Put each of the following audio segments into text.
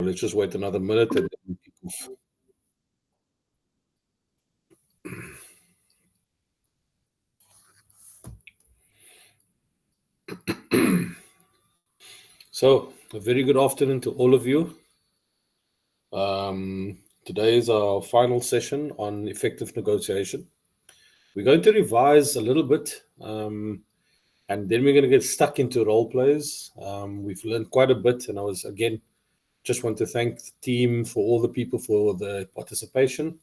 Let's just wait another minute and then we kick off. So, a very good afternoon to all of you. Today is our final session on effective negotiation. We're going to revise a little bit, and then we're going to get stuck into role plays. We've learned quite a bit, and I just want to thank the team for all the people for the participation.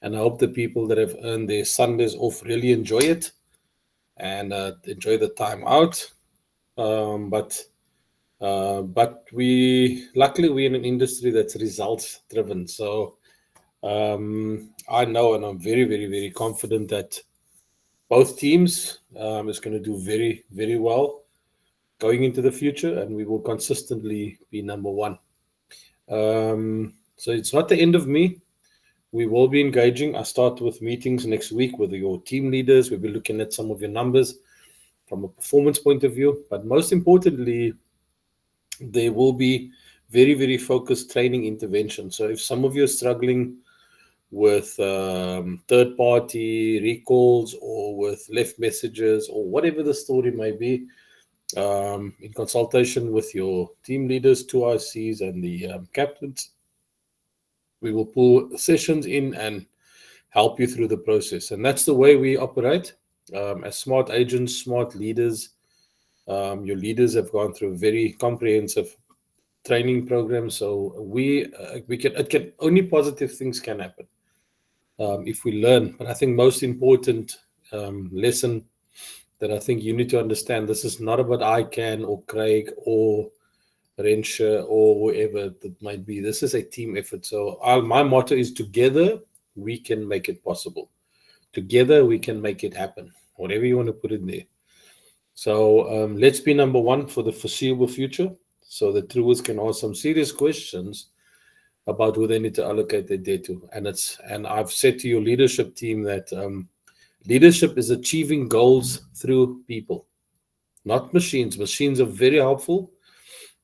And I hope the people that have earned their Sundays off really enjoy it and enjoy the time out. But luckily we're in an industry that's results driven. So I know, and I'm very, very, very confident that both teams is going to do very, very well going into the future, and we will consistently be number one. So it's not the end of me. We will be engaging. I start with meetings next week with your team leaders. We'll be looking at some of your numbers from a performance point of view. But most importantly, there will be very, very focused training intervention. So if some of you are struggling with third-party recalls or with left messages or whatever the story may be, in consultation with your team leaders, 2 ICs, and the captains, we will pull sessions in and help you through the process. And that's the way we operate as smart agents, smart leaders. Your leaders have gone through a very comprehensive training program, so only positive things can happen if we learn. But I think most important lesson that I think you need to understand, this is not about ICAN or Craig or Rensha or whoever that might be. This is a team effort. So my motto is, together we can make it possible. Together we can make it happen, whatever you want to put in there. So let's be number one for the foreseeable future, so the TruWorths can ask some serious questions about who they need to allocate their debt to. And I've said to your leadership team that leadership is achieving goals through people, not machines. Machines are very helpful.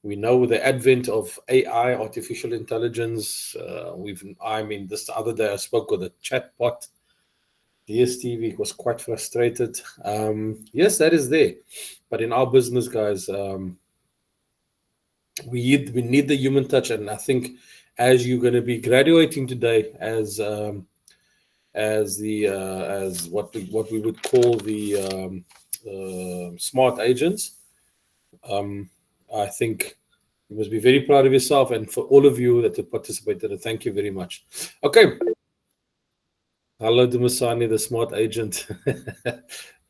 We know with the advent of AI, artificial intelligence, this other day I spoke with a chatbot. DSTV was quite frustrated. Yes, that is there. But in our business, guys, we need the human touch. And I think as you're going to be graduating today as what we would call the smart agents, I think you must be very proud of yourself, and for all of you that have participated, thank you very much. Okay. Hello, Dumasani, the smart agent.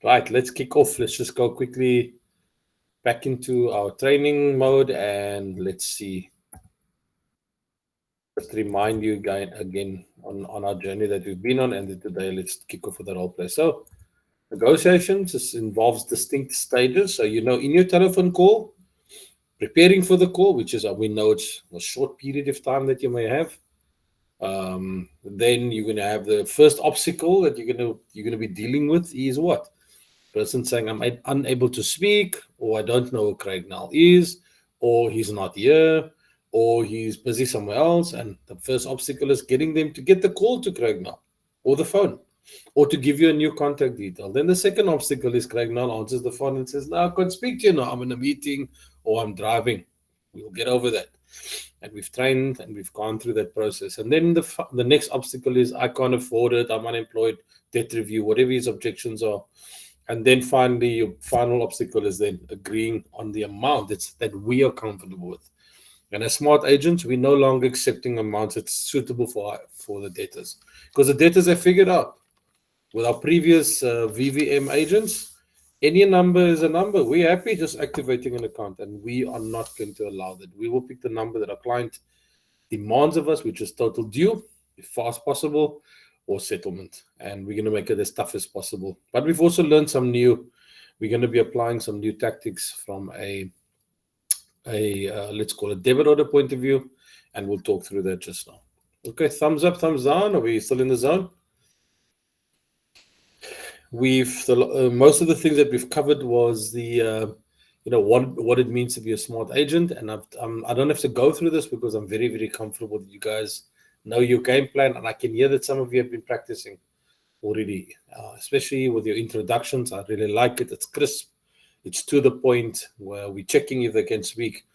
Right, let's kick off. Let's just go quickly back into our training mode, and let's see. Just remind you again on our journey that we've been on, and today let's kick off with the role play. So negotiations involves distinct stages. So in your telephone call, preparing for the call, which is we know it's a short period of time that you may have. Then you're going to have the first obstacle that you're going to be dealing with is what? Person saying, I'm unable to speak, or I don't know who Craig now is, or he's not here, or he's busy somewhere else. And the first obstacle is getting them to get the call to Craig now, or the phone, or to give you a new contact detail. Then the second obstacle is Craig now answers the phone and says, no, I can't speak to you now. I'm in a meeting or I'm driving. We'll get over that. And we've trained and we've gone through that process. And then the next obstacle is, I can't afford it, I'm unemployed, debt review, whatever his objections are. And then finally, your final obstacle is then agreeing on the amount that we are comfortable with. And as smart agents, we're no longer accepting amounts that's suitable for the debtors, because the debtors have figured out with our previous VVM agents, any number is a number. We're happy just activating an account, and we are not going to allow that. We will pick the number that our client demands of us, which is total due, as far as possible, or settlement. And we're going to make it as tough as possible. But we've also learned we're going to be applying some new tactics from a let's call it debit order point of view, and we'll talk through that just now. Okay, thumbs up, thumbs down. Are we still in the zone? Most of the things that we've covered was the what it means to be a smart agent. And I don't have to go through this because I'm very, very comfortable that you guys know your game plan, and I can hear that some of you have been practicing already, especially with your introductions. I really like it. It's crisp, it's to the point, where we're checking if they can speak.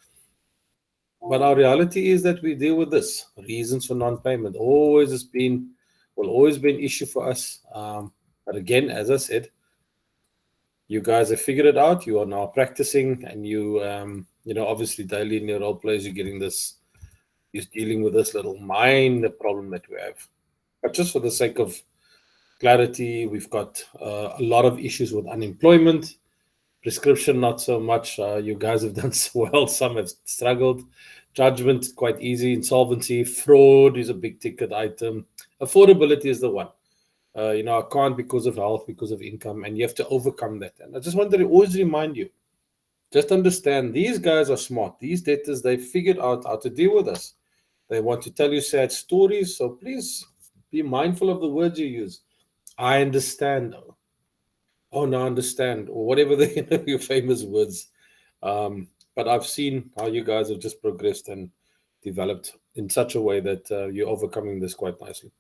But our reality is that we deal with this reasons for non-payment. Will always be an issue for us. But again, as I said, you guys have figured it out. You are now practicing, and obviously daily in your role plays, you're getting this, you're dealing with this little minor problem that we have. But just for the sake of clarity, we've got a lot of issues with unemployment, prescription, not so much. You guys have done so well. Some have struggled. Judgment, quite easy. Insolvency, fraud is a big ticket item. Affordability is the one. I can't because of health, because of income, and you have to overcome that. And I just want to always remind you, just understand these guys are smart. These debtors, they figured out how to deal with us. They want to tell you sad stories, so please be mindful of the words you use. I understand. Oh, no, I understand, or whatever your famous words. But I've seen how you guys have just progressed and developed in such a way that you're overcoming this quite nicely.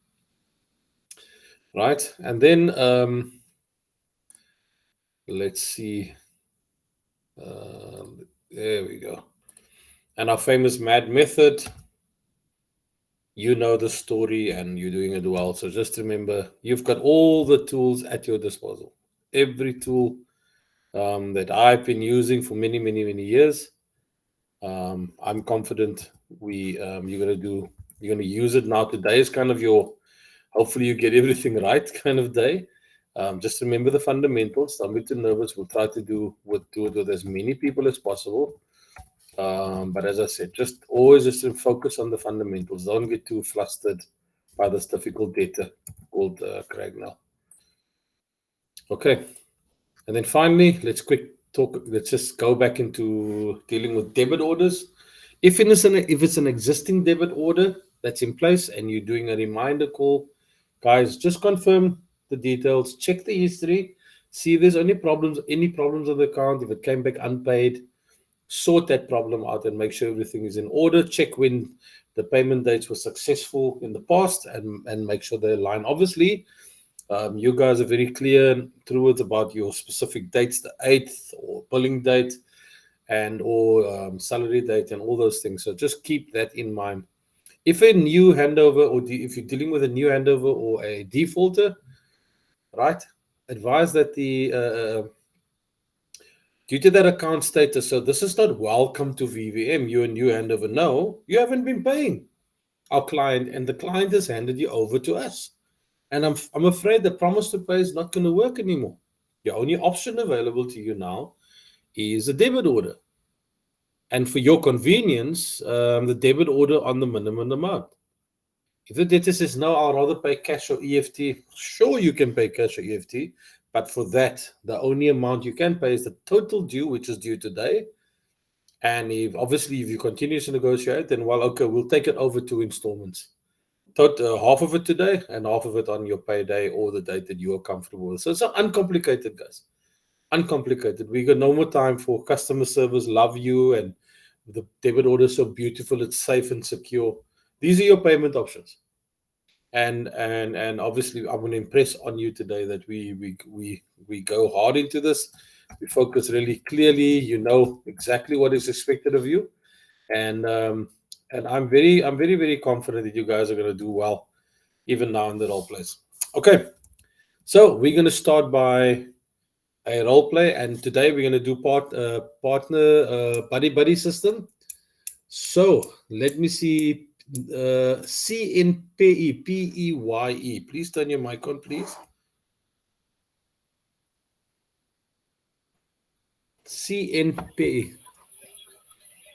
Right. And then let's see. There we go. And our famous MAD method. You know the story and you're doing it well. So just remember, you've got all the tools at your disposal. Every tool that I've been using for many, many, many years. I'm confident you're going to use it now. Today is kind of hopefully you get everything right kind of day. Just remember the fundamentals. Don't be too nervous. We'll try to do it with as many people as possible. But as I said, just focus on the fundamentals. Don't get too flustered by this difficult data called Craig now. Okay. And then finally, let's just go back into dealing with debit orders. If it's an existing debit order that's in place and you're doing a reminder call, guys, just confirm the details, check the history, see if there's any problems on the account. If it came back unpaid, sort that problem out and make sure everything is in order. Check when the payment dates were successful in the past and make sure they align. Obviously, you guys are very clear through about your specific dates, the 8th or billing date or salary date and all those things. So just keep that in mind. If a new handover if you're dealing with a new handover or a defaulter, right, advise that due to that account status, so this is not welcome to VVM, you're a new handover. No, you haven't been paying our client and the client has handed you over to us. And I'm afraid the promise to pay is not going to work anymore. The only option available to you now is a debit order. And for your convenience, the debit order on the minimum amount. If the debtor says, no, I'll rather pay cash or EFT, sure, you can pay cash or EFT. But for that, the only amount you can pay is the total due, which is due today. And if you continue to negotiate, then, well, okay, we'll take it over 2 installments. Half of it today and half of it on your payday or the date that you are comfortable with. So it's uncomplicated, guys. Uncomplicated. We got no more time for customer service, love you, and the debit order is so beautiful, it's safe and secure. These are your payment options. And obviously, I want to impress on you today that we go hard into this. We focus really clearly. You know exactly what is expected of you, and I'm very, very confident that you guys are going to do well, even now in the role plays. Okay, so we're going to start by a role play, and today we're going to do partner buddy system. So let me see. CNPE, PEYE. Please turn your mic on, please. CNPE.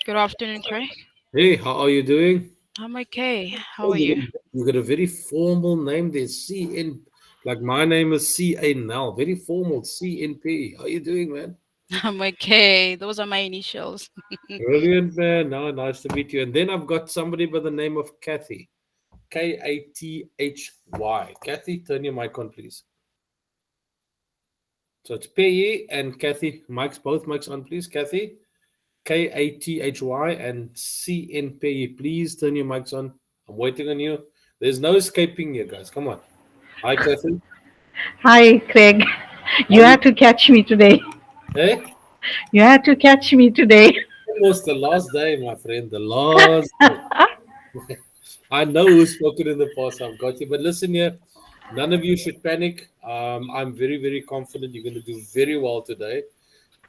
Good afternoon, Craig. Hey, how are you doing? I'm okay. How are you? You got a very formal name there, CN. Like my name is CA now. Very formal, CNP. How are you doing, man? I'm okay. Those are my initials. Brilliant, man. No, nice to meet you. And then I've got somebody by the name of Kathy. Kathy. Kathy, turn your mic on, please. So it's Payee and Kathy. Mics, both mics on, please. Kathy, Kathy and CN Payee. Please turn your mics on. I'm waiting on you. There's no escaping here, guys. Come on. Hi, Kathy. Hi, Craig. How You are you? had to catch me today. Hey? You had to catch me today. Almost the last day, my friend. The last day. I know who's spoken in the past. I've got you. But listen here, none of you should panic. I'm very, very confident you're going to do very well today.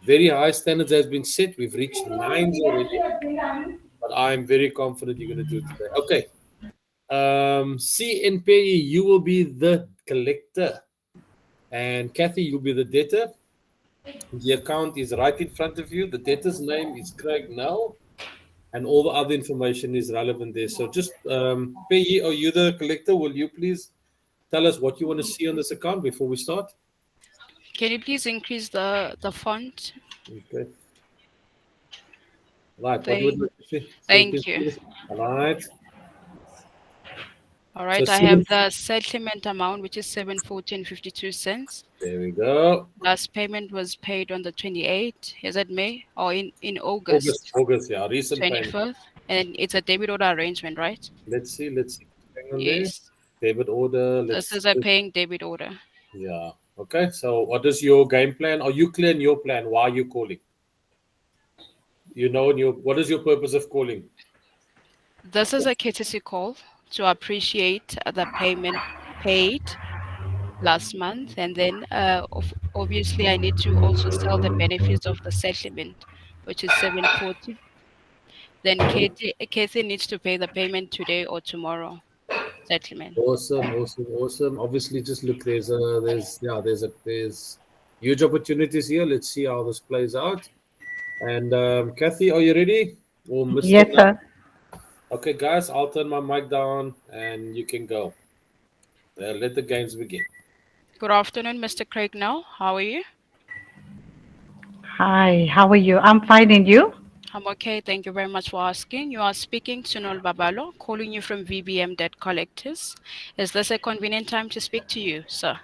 Very high standards has been set. We've reached nines already, but I'm very confident you're going to do it today. Okay. CNPE, you will be the collector, and Kathy, you'll be the debtor. The account is right in front of you. The debtor's name is Craig now, and all the other information is relevant there. So just Peggy, are you the collector? Will you please tell us what you want to see on this account before we start? Can you please increase the font? Okay. Right. What would Thank, you like to see? So you can thank you. see this. All right. All So right, I have seven. the settlement amount, which is 714.52 cents. There we go. Last payment was paid on the 28th. Is it May or in August. August August. Yeah. Recent payment. 25th? And it's a debit order arrangement, right? Let's see. Let's see. Hang on there. Yes. Debit order. This Let's. is a paying debit order. Yeah. Okay. So what is your game plan? Are you clear in your plan? Why are you calling? You know, in your what is your purpose of calling? This is a courtesy call to appreciate the payment paid last month, and then obviously I need to also sell the benefits of the settlement, which is 740. Then Kathy needs to pay the payment today or tomorrow. Settlement. Awesome, awesome, awesome. Obviously, just look, there's huge opportunities here. Let's see how this plays out. And Kathy, are you ready? Or Mr. Yes, No? sir. Okay, guys, I'll turn my mic down and you can go. Let the games begin. Good afternoon, Mr. Craig. Now, how are you? Hi, how are you? I'm fine, and you? I'm okay. Thank you very much for asking. You are speaking to Nol Babalo, calling you from VVM Debt Collectors. Is this a convenient time to speak to you, sir?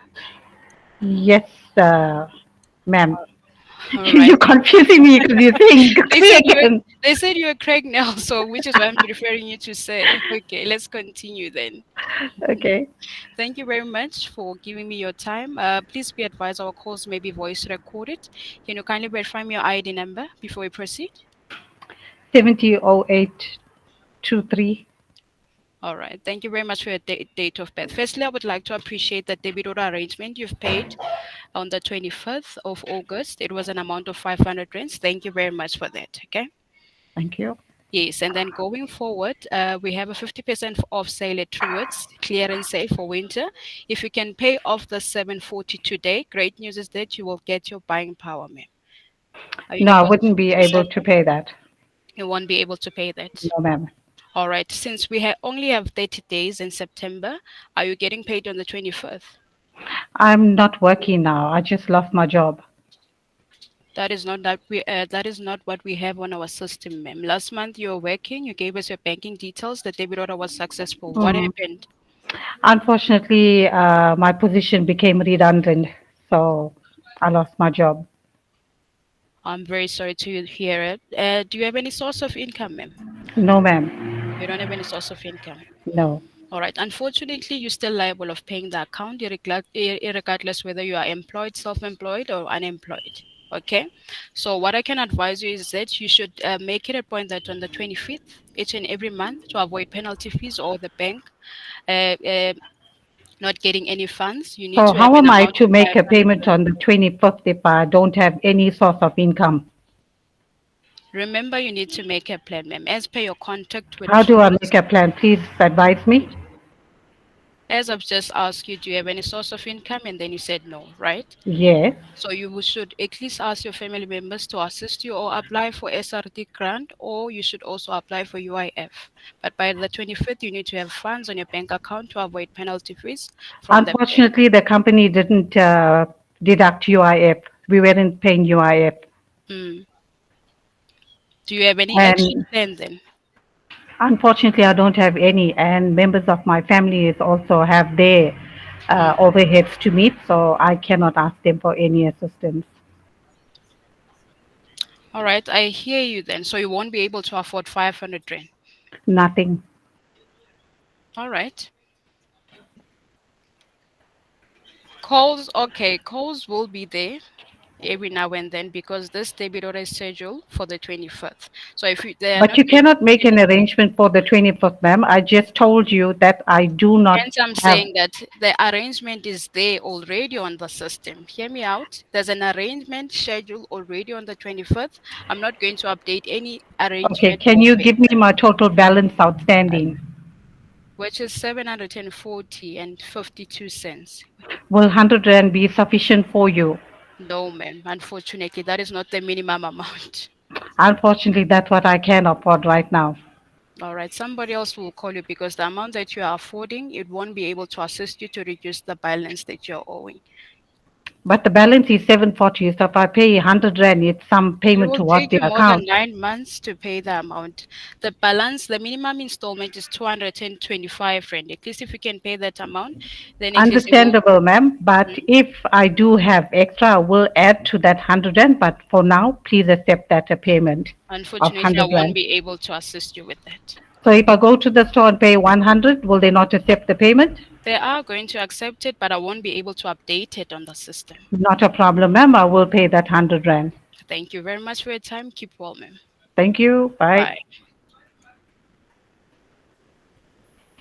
Yes, ma'am. All right. You're confusing me because you're saying They said you were Craig. they said you were Craig now, so which is what I'm referring you to say. Okay, let's continue then. Okay. Thank you very much for giving me your time. Please be advised our calls may be voice recorded. Can you kindly verify me your ID number before we proceed? 700823. All right. Thank you very much for your date of birth. Firstly, I would like to appreciate the debit order arrangement you've paid on the 25th of August. It was an amount of 500 rands. Thank you very much for that. Okay. Thank you. Yes, and then going forward, we have a 50% off sale at TruWorths, clearance sale for winter. If you can pay off the 740 today, great news is that you will get your buying power, ma'am. Are you in No, a I wouldn't be able position to pay that. you won't be able to pay that? No, ma'am. All right. Since we only have 30 days in September, are you getting paid on the 25th? I'm not working now. I just lost my job. That is not what we have on our system, ma'am. Last month you were working, you gave us your banking details, the debit order was successful. What Mm. happened? Unfortunately, my position became redundant, so I lost my job. I'm very sorry to hear it. Do you have any source of income, ma'am? No, ma'am. You don't have any source of income. No. All right. Unfortunately, you're still liable of paying the account, regardless whether you are employed, self-employed, or unemployed. Okay. So what I can advise you is that you should make it a point that on the 25th, each and every month, to avoid penalty fees or the bank uh, uh, not getting any funds, you need So to have how an am I amount to of make a 500 payment rand. on the 25th if I don't have any source of income? Remember, you need to make a plan, ma'am. As per your contact with How do I make Truworths, a plan? Please advise me. as I've just asked you, do you have any source of income? And then you said no, right? Yes. So should at least ask your family members to assist you or apply for SRD grant, or you should also apply for UIF. But by the 25th, you need to have funds on your bank account to avoid penalty fees from the bank. Unfortunately, the company didn't deduct UIF. We weren't paying UIF. Mm. Do you have any action And plan then? unfortunately, I don't have any. And members of my family is also have their Mm. overheads to meet, so I cannot ask them for any assistance. All right, I hear you then. So you won't be able to afford 500 rand. Nothing. All right. Calls, okay, calls will be there every now and then because this debit order is scheduled for the 25th. So if they are But not you able cannot to make pay an the arrangement for the 21st, ma'am. I just told you that I do not hence I'm have. saying that the arrangement is there already on the system. Hear me out. There's an arrangement scheduled already on the 25th. I'm not going to update any Okay, arrangement can or you pay, give me my total balance outstanding? which is 740 and 52 cents. Will 100 rand be sufficient for you? No, ma'am. Unfortunately, that is not the minimum amount. Unfortunately, that's what I can afford right now. All right, somebody else will call you because the amount that you are affording, it won't be able to assist you to reduce the balance that you're owing. But the balance is 740, so if I pay 100 rand, it's some It payment will towards take the you more than account. 9 months to pay the amount. The balance, the minimum installment is 225 rand. At least if you can pay that amount, then at least it will. Understandable, ma'am. But Mhm. if I do have extra, I will add to that 100 rand. But for now, please accept that a payment of Unfortunately, I 100 won't rand. be able to assist you with that. So if I go to the store and pay 100, will they not accept the payment? They are going to accept it, but I won't be able to update it on the system. Not a problem, ma'am. I will pay that 100 rand. Thank you very much for your time. Keep well, ma'am. Thank you. Bye. Bye.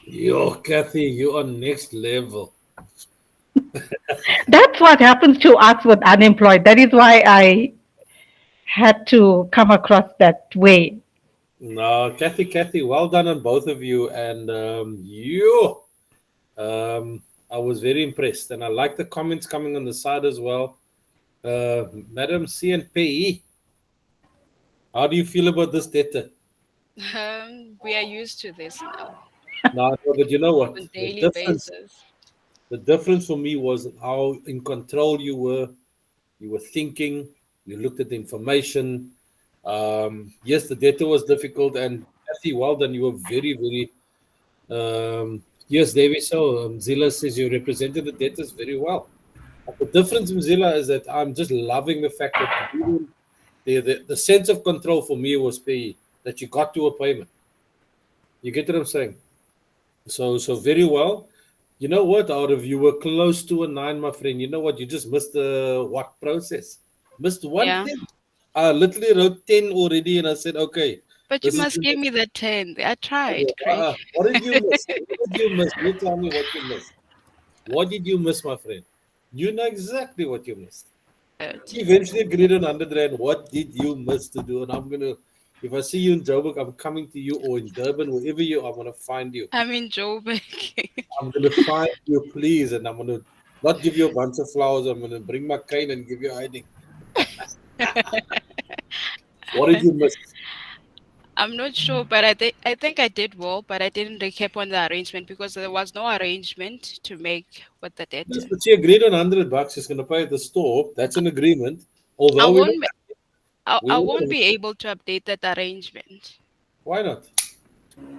Yo, Kathy, you are next level. That's what happens to us with unemployed. That is why I had to come across that way. No, Kathy, well done on both of you. And you, I was very impressed. And I like the comments coming on the side as well. Madam CNPE, how do you feel about this data? We are used to this now No, but you know what? on daily basis. The difference for me was how in control you were. You were thinking. You looked at the information. Yes, the data was difficult, and Kathy, well done. You were very, very. Yes, David. So Zilla says you represented the debtors very well. But the difference, Mzilla, is that I'm just loving the fact that the sense of control for me was pay that you got to a payment. You get what I'm saying? So very well. You know what? Out of you were close to a 9, my friend. You know what? You just missed the what process. Missed one Yeah. thing. I literally wrote 10 already, and I said, okay, But you this is must the give me next. the 10. I tried, Craig. What did you miss? What did you miss? You tell me what you missed. What did you miss, my friend? You know exactly what you missed. Good. Eventually agreed on 100 rand. What did you miss to do? And I'm gonna, if I see you in Joburg, I'm coming to you, or in Durban, wherever you are, I'm gonna find you. I'm in Joburg. I'm gonna find you, please, and I'm gonna not give you a bunch of flowers. I'm gonna bring my cane and give you hiding. What did you miss? I'm not sure, but I think I did well, but I didn't recap on the arrangement because there was no arrangement to make with the Yes, debtor. but she agreed on $100. She's gonna pay at the store. That's an agreement. I Although we don't, won't. I, we I won't won't. be able to update that arrangement. Why not?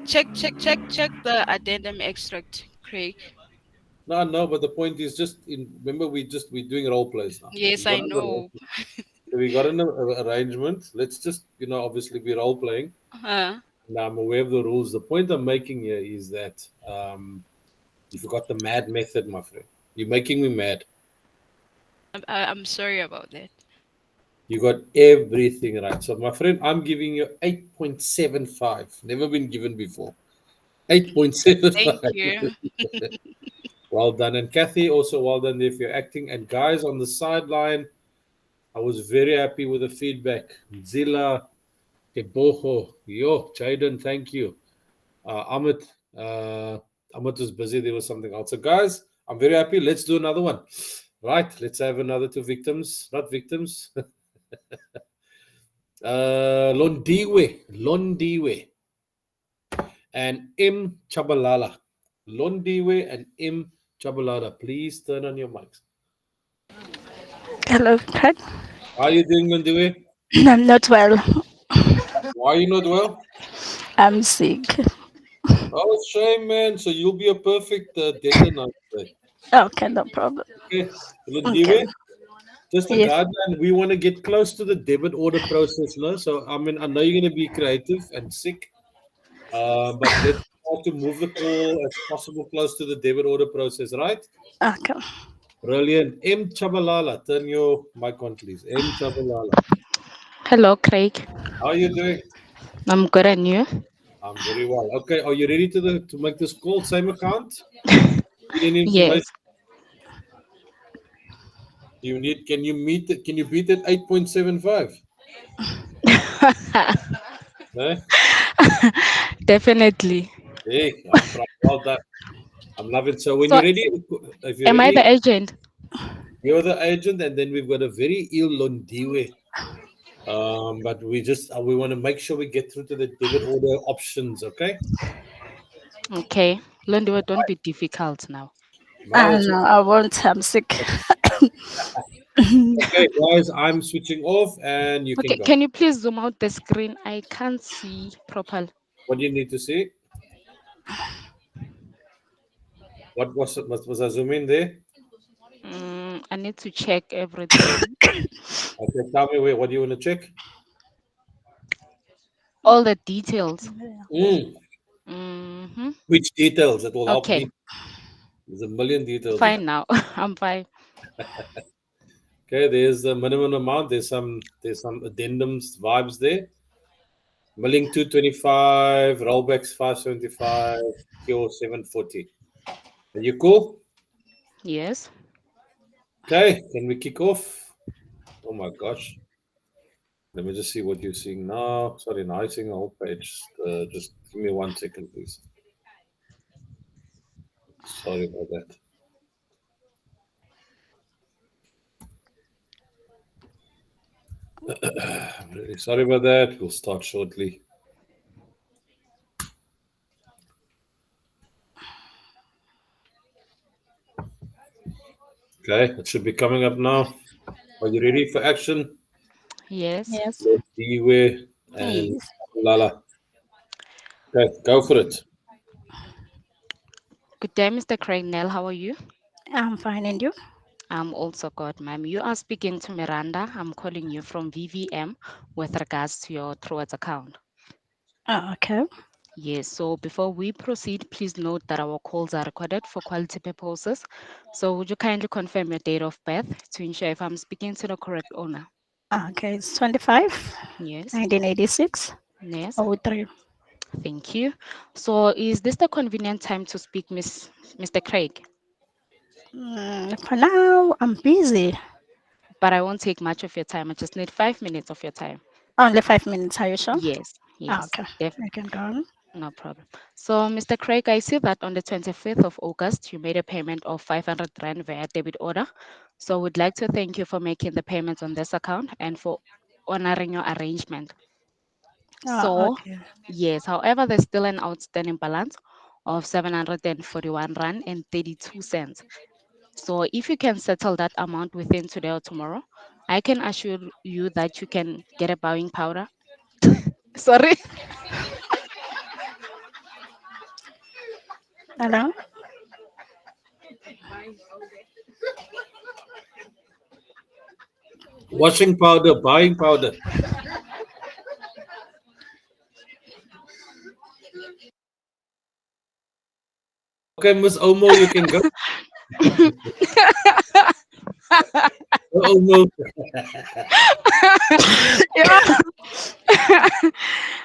Check the addendum extract, Craig. No, no. But the point is just in. Remember, we're doing role plays now. Yes, I know. We got an arrangement. Let's just obviously we're role playing. Uh, Now I'm aware of the rules. The point I'm making here is that you forgot the mad method, my friend. You're making me mad. I'm sorry about that. You got everything right. So, my friend, I'm giving you 8.75. Never been given before. Thank 8.75. you. Well done. And Kathy, also well done if you're acting. And guys on the sideline, I was very happy with the feedback. Zilla, Keboho, yo, Jaden, thank you. Amit, Amit was busy. There was something else. So, guys, I'm very happy. Let's do another one. Right. Let's have another two victims. Not victims. Londiwe, and M. Chabalala. Londiwe and M. Chabalala. Please turn on your mics. Hello, Craig. How are you doing, Londiwe? I'm not well. Why are you not well? I'm sick. Oh, shame, man. So you'll be a perfect debtor now today. Okay, no problem. Okay, Okay. Lundiwe, just a Yes. guideline. We want to get close to the debit order process, no? So I mean, I know you're going to be creative and sick, but let's try to move the call as possible close to the debit order process, right? Okay. Brilliant. M Chabalala, turn your mic on, please. M Chabalala, Hello, Craig. how are you doing? I'm good, and you? I'm very well. Okay, are you ready to make this call? Same account? Need any Yes. information? You need? Can you meet? Can you beat it? 8.75. Eh? Definitely. Hey, I'm proud. Well done. I'm loving. So when So, you're ready, if you're am I ready, the agent? you're the agent, and then we've got a very ill Londiwe. But we want to make sure we get through to the debit order options. Okay. Okay. Londiwe, don't be difficult now. Now it's No, I won't. I'm sick. okay, guys. I'm switching off, and you can Okay, go. can you please zoom out the screen? I can't see properly. What do you need to see? What was I zoom in there? I need to check everything. Okay, tell me what do you want to check? All the details. Mm, Mm-hmm. which details? That will help Okay, me. There's a million details here. fine now. I'm fine. Okay, there's the minimum amount. There's some addendums vibes there. Milling 225, rollbacks 575, kill 740. Are you cool? Yes. Okay, can we kick off? Oh my gosh. Let me just see what you're seeing now. Sorry, now I'm seeing a whole page. Just give me 1 second, please. Sorry about that. I'm really sorry about that. We'll start shortly. Okay, it should be coming up now. Are you ready for action? Yes. Yes. Let's see where and Yes. Lala. Okay, go for it. Good day, Mr. Craig Nell. How are you? I'm fine, and you? I'm also good, ma'am. You are speaking to Miranda. I'm calling you from VVM with regards to your TruWorths account. Okay. Yes, so before we proceed, please note that our calls are recorded for quality purposes. So would you kindly confirm your date of birth to ensure if I'm speaking to the correct owner? Okay. It's 25, Yes, 1986, yes, 03. thank you. So is this the convenient time to speak, Mr. Craig? For now, I'm busy. But I won't take much of your time. I just need 5 minutes of your time. Only 5 minutes. Are you sure? Yes, yes, Okay. I can go on. no problem. So, Mr. Craig, I see that on the 25th of August, you made a payment of 500 Rand via debit order. So, we'd like to thank you for making the payments on this account and for honoring your arrangement. So, Okay. yes, however, there's still an outstanding balance of 741 Rand and 32 cents. So, if you can settle that amount within today or tomorrow, I can assure you that you can get a bowing powder. Sorry. Hello? Washing powder, buying powder. Okay, Miss Omo, you can go. Omo. Yeah.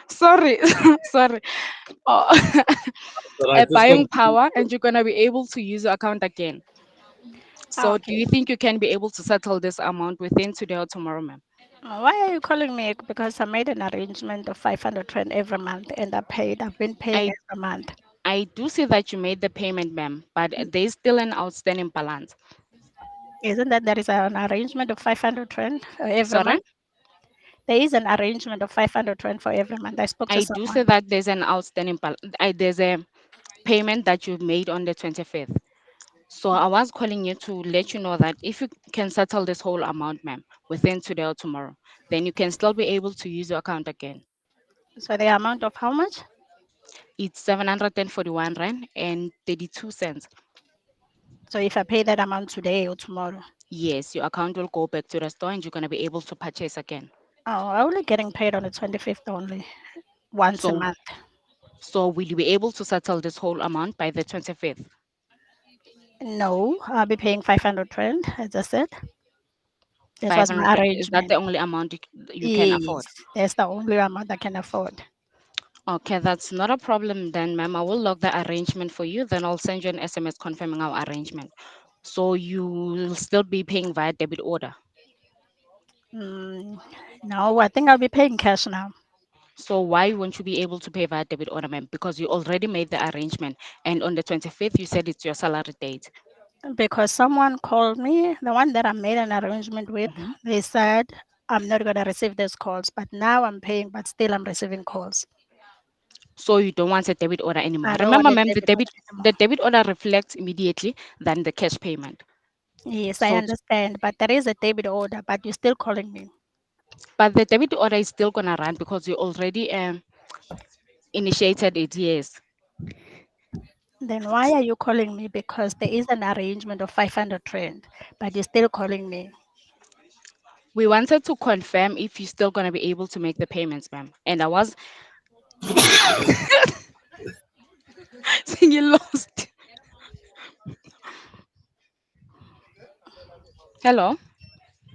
Sorry, sorry. Oh, All a right, just buying continue. power, and you're gonna be able to use your account again. So, do Okay. you think you can be able to settle this amount within today or tomorrow, ma'am? Why are you calling me? Because I made an arrangement of 500 Rand every month and I paid. I've been paying I every month. I do see that you made the payment, ma'am, but there's still an outstanding balance. Isn't that there is an arrangement of 500 Rand every Sorry, month? There is an arrangement of 500 Rand for every month. I spoke to I do someone. see that there's an outstanding there's a payment that you've made on the 25th. So I was calling you to let you know that if you can settle this whole amount, ma'am, within today or tomorrow, then you can still be able to use your account again. So the amount of how much? It's 741 Rand and 32 cents. So if I pay that amount today or tomorrow, Yes, your account will go back to the store and you're going to be able to purchase again. oh, I'm only getting paid on the 25th only, once a So, month. so will you be able to settle this whole amount by the 25th? No, I'll be paying 500 rand, as I said. This was my 500, is that the arrangement. only amount you can afford? Yes, that's the only amount I can afford. Okay, that's not a problem then, ma'am. I will log the arrangement for you. Then I'll send you an SMS confirming our arrangement. So you will still be paying via debit order. Mm, no, I think I'll be paying cash now So why won't you be able to pay via debit order, ma'am? Because you already made the arrangement, and on the 25th you said it's your salary date. because someone called me, the one that I made an arrangement with, Mhm. they said I'm not going to receive those calls, but now I'm paying, but still I'm receiving calls. So you don't want a debit order anymore. I don't want Remember, a ma'am, debit order anymore. the debit order reflects immediately than the cash payment. Yes, I So, understand, but there is a debit order, but you're still calling me. but the debit order is still gonna run because you already initiated it. Yes. Then why are you calling me? Because there is an arrangement of 500 rand, but you're still calling me. We wanted to confirm if you're still gonna be able to make the payments, ma'am. And I was saying you lost. Hello,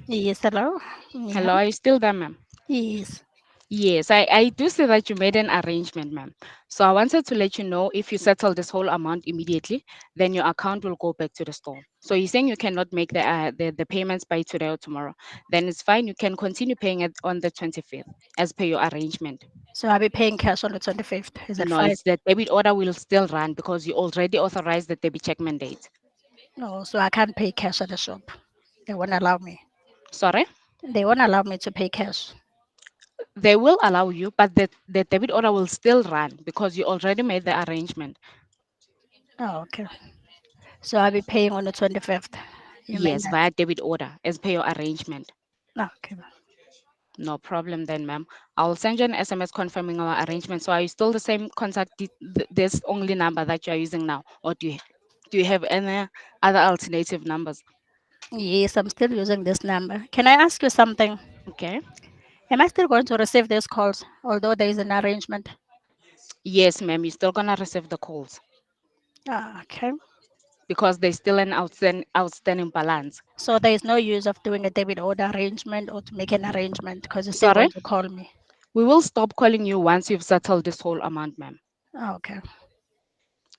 Yes, hello? Yeah, hello. Are you still there, ma'am? yes. Yes, I do see that you made an arrangement, ma'am. So I wanted to let you know if you settle this whole amount immediately, then your account will go back to the store. So you're saying you cannot make the payments by today or tomorrow. Then it's fine. You can continue paying it on the 25th as per your arrangement. So I'll be paying cash on the 25th. Is that No, fine? it's the debit order will still run because you already authorized the debit check mandate. No, so I can't pay cash at the shop. They won't allow me. Sorry? They won't allow me to pay cash. They will allow you, but the debit order will still run because you already made the arrangement. Oh, okay. So I'll be paying on the 25th. You mean Yes, via debit order as per your arrangement. that? Okay. No problem then, ma'am. I'll send you an SMS confirming our arrangement. So are you still the same contact, this only number that you're using now? Or do you have any other alternative numbers? Yes, I'm still using this number. Can I ask you something? Okay. Am I still going to receive these calls, although there is an arrangement? Yes, ma'am, you're still gonna receive the calls Ah, okay. because there's still an outstanding balance. So there is no use of doing a debit order arrangement or to make an arrangement because you're still Sorry? going to call me. We will stop calling you once you've settled this whole amount, ma'am. Ah, okay.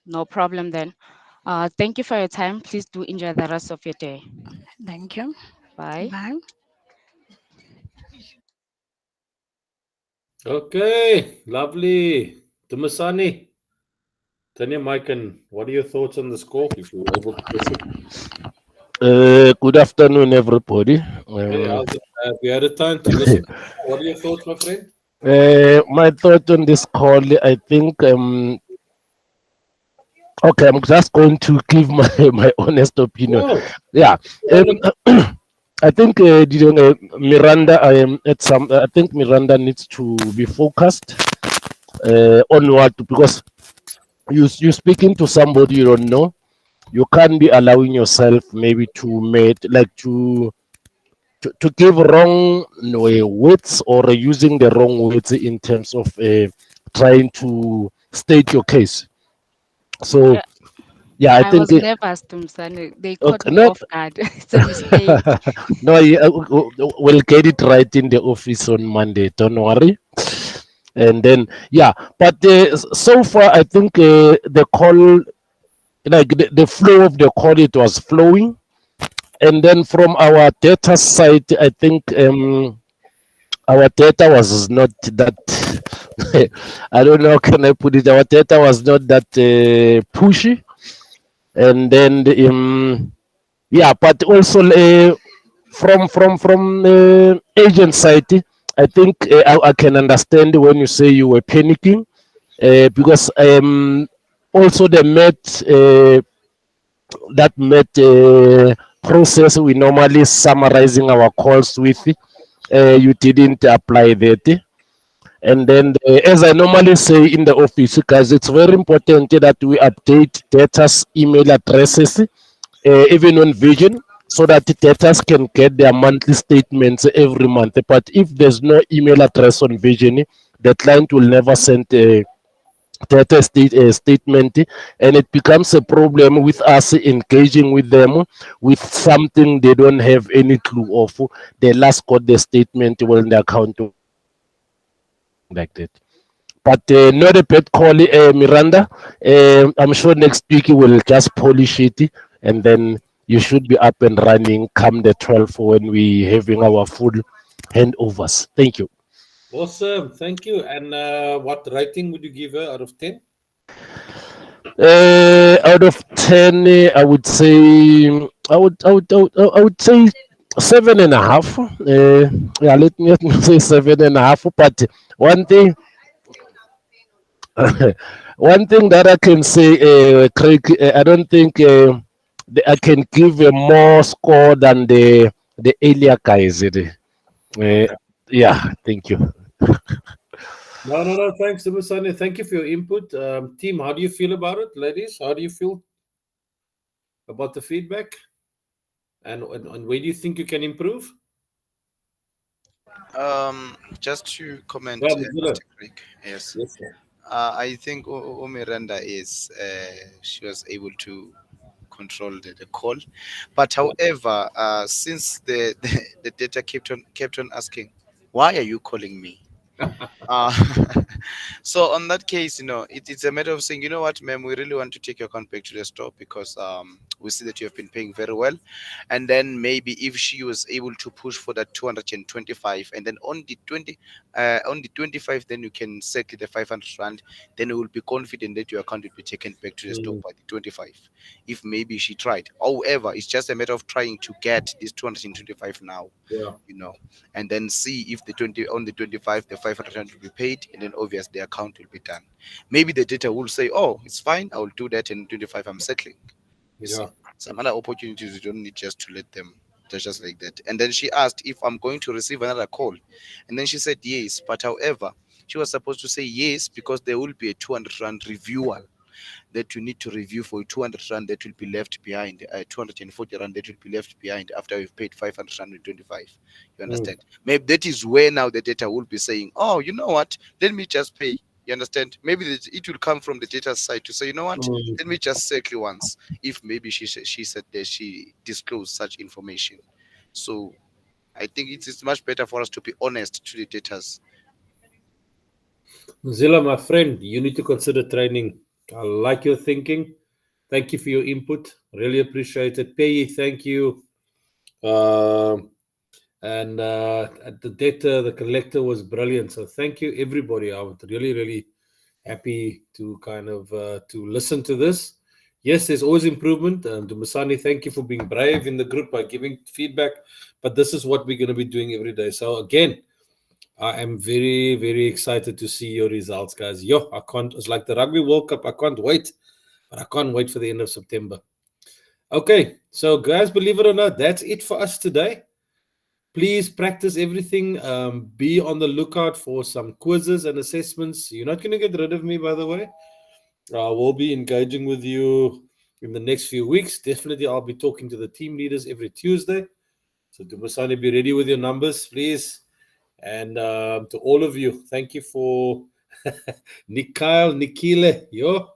No problem then. Thank you for your time. Please do enjoy the rest of your day. Thank you. Bye. Bye. Okay, lovely. Dumasani, turn your mic and what are your thoughts on this call if you were able to listen? Good afternoon, everybody. Hey, have you had a time to listen? What are your thoughts, my friend? My thought on this call, I think, okay, I'm just going to give my, my honest opinion. No, Yeah, you're on I think Miranda, I am at some. I think Miranda needs to be focused on what, because you speaking to somebody you don't know. You can't be allowing yourself maybe to make like to give wrong words or using the wrong words in terms of trying to state your case. So Uh, yeah, I I think was never Stumsani. They caught okay, me not off guard. It's a mistake. no, we'll get it right in the office on Monday. Don't worry. And then yeah, but so far I think the call, like the flow of the call, it was flowing. And then from our data side, I think our data was not that I don't know how can I put it. Our data was not that pushy, and then yeah, but also from agent side, I think I can understand when you say you were panicking because also the met that met process we normally summarizing our calls with. You didn't apply that. And then, as I normally say in the office, guys, it's very important that we update data's email addresses even on Vision, so that the debtors can get their monthly statements every month. But if there's no email address on Vision, the client will never send a statement, and it becomes a problem with us engaging with them with something they don't have any clue of. They last got the statement when the account like that. But not a bad call, Miranda. I'm sure next week we'll just polish it, and then you should be up and running come the 12th when we having our full handovers. Thank you. Awesome. Thank you. And what rating would you give her out of 10? Out of 10, I would say I would say 7.5. Yeah, let me say 7.5. But one thing, one thing that I can say, Craig, I don't think I can give a more score than the earlier guys. Okay. Yeah, thank you. No. Thanks, Dumisani. Thank you for your input. Team, how do you feel about it? Ladies, how do you feel about the feedback? And where do you think you can improve? Just to comment, Yeah, Mzila. Mr. Creek. Yes. Yes, sir. I think Miranda is she was able to control the call, but however, since the data kept on asking, why are you calling me? Uh, so on that case, it's a matter of saying, you know what, ma'am, we really want to take your account back to the store because we see that you have been paying very well. And then maybe if she was able to push for that 225, and then on the 25, then you can settle the 500 rand, then we will be confident that your account will be taken back to the store by the 25. If maybe she tried. However, it's just a matter of trying to get this 225 now, Yeah. and then see if the 20 on the 25 the 500 rand will be paid, and then obviously the account will be done. Maybe the data will say, oh, it's fine, I will do that, and 25 I'm settling. You see, Yeah. some other opportunities you don't need just to let them just like that. And then she asked if I'm going to receive another call, and then she said yes, but however she was supposed to say yes because there will be a 200 rand review that you need to review for 200 rand that will be left behind, 240 rand that will be left behind after we've paid 500 rand and 25. You understand? Maybe that is where now the data will be saying, oh, you know what? Let me just pay. You understand? Maybe it will come from the data side to say, you know what? Let me just circle once. If maybe she said that she disclosed such information. So I think it's much better for us to be honest to the datas. Zilla, my friend, you need to consider training. I like your thinking. Thank you for your input. Really appreciate it. Pei, thank you. And the debtor, the collector was brilliant. So thank you, everybody. I was really happy to kind of to listen to this. Yes, there's always improvement. Dumisani, thank you for being brave in the group by giving feedback. But this is what we're going to be doing every day. So again, I am very excited to see your results, guys. Yo, I can't. It's like the Rugby World Cup. I can't wait, but I can't wait for the end of September. Okay, so guys, believe it or not, that's it for us today. Please practice everything. Be on the lookout for some quizzes and assessments. You're not going to get rid of me, by the way. We'll be engaging with you in the next few weeks. Definitely, I'll be talking to the team leaders every Tuesday. So, Dumasani, be ready with your numbers, please. And to all of you, thank you for Nikile, yo.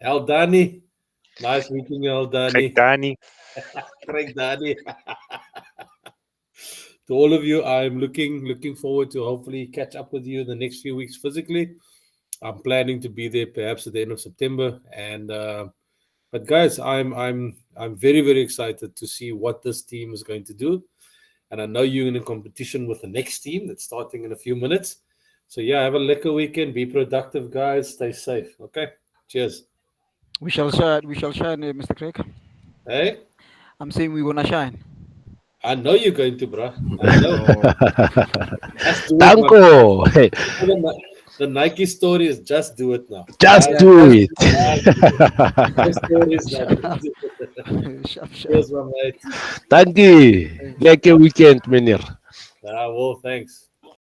Eldani, nice meeting you, Eldani. Danny. Craig Dani. To all of you, I'm looking forward to hopefully catch up with you in the next few weeks physically. I'm planning to be there perhaps at the end of September, and but guys, I'm very excited to see what this team is going to do. And I know you're in a competition with the next team that's starting in a few minutes. So yeah, have a lekker weekend. Be productive, guys. Stay safe. Okay. Cheers. We shall shine. We shall shine, Mr. Craig. Hey, I'm saying we wanna shine. I know you're going to, bro. I know. Just do it, man. Tango. Hey, The Nike story is just do it now. just Guys, do it. the story is that. Sharp. Cheers, my mate. Thank you. Like a weekend, Menir. Well, thanks.